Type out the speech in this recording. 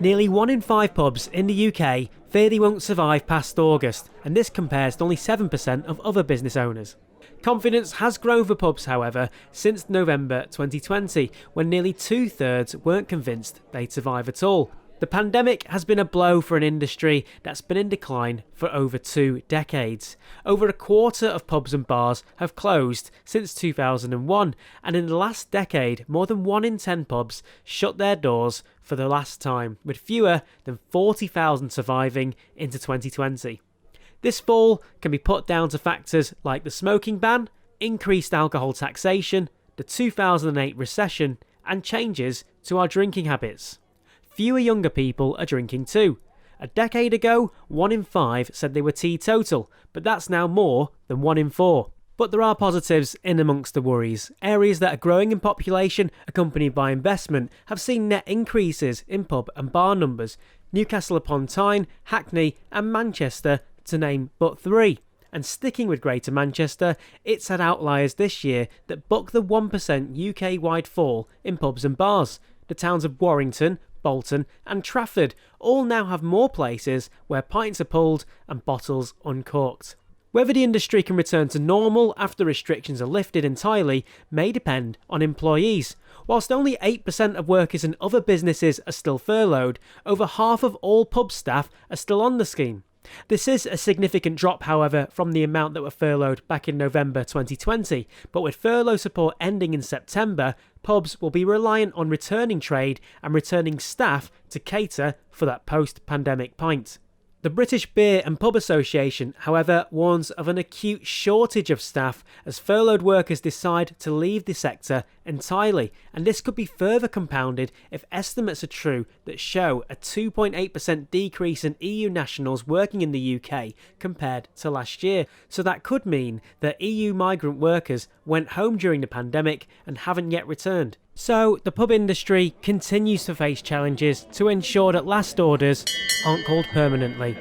Nearly 1 in 5 pubs in the UK fear they won't survive past August, and this compares to only 7% of other business owners. Confidence has grown for pubs, however, since November 2020, when nearly 2/3 weren't convinced they'd survive at all. The pandemic has been a blow for an industry that's been in decline for over 2 decades. Over a quarter of pubs and bars have closed since 2001, and in the last decade, more than 1 in 10 pubs shut their doors for the last time, with fewer than 40,000 surviving into 2020. This fall can be put down to factors like the smoking ban, increased alcohol taxation, the 2008 recession, and changes to our drinking habits. Fewer younger people are drinking too. A decade ago, 1 in 5 said they were teetotal, but that's now more than 1 in 4. But there are positives in amongst the worries. Areas that are growing in population, accompanied by investment, have seen net increases in pub and bar numbers. Newcastle upon Tyne, Hackney and Manchester, to name but 3. And sticking with Greater Manchester, it's had outliers this year that buck the 1% UK-wide fall in pubs and bars. The towns of Warrington, Bolton and Trafford all now have more places where pints are pulled and bottles uncorked. Whether the industry can return to normal after restrictions are lifted entirely may depend on employees. Whilst only 8% of workers in other businesses are still furloughed, over half of all pub staff are still on the scheme. This is a significant drop, however, from the amount that were furloughed back in November 2020, but with furlough support ending in September, pubs will be reliant on returning trade and returning staff to cater for that post-pandemic pint. The British Beer and Pub Association, however, warns of an acute shortage of staff as furloughed workers decide to leave the sector entirely, and this could be further compounded if estimates are true that show a 2.8% decrease in EU nationals working in the UK compared to last year. So that could mean that EU migrant workers went home during the pandemic and haven't yet returned. So the pub industry continues to face challenges to ensure that last orders aren't called permanently.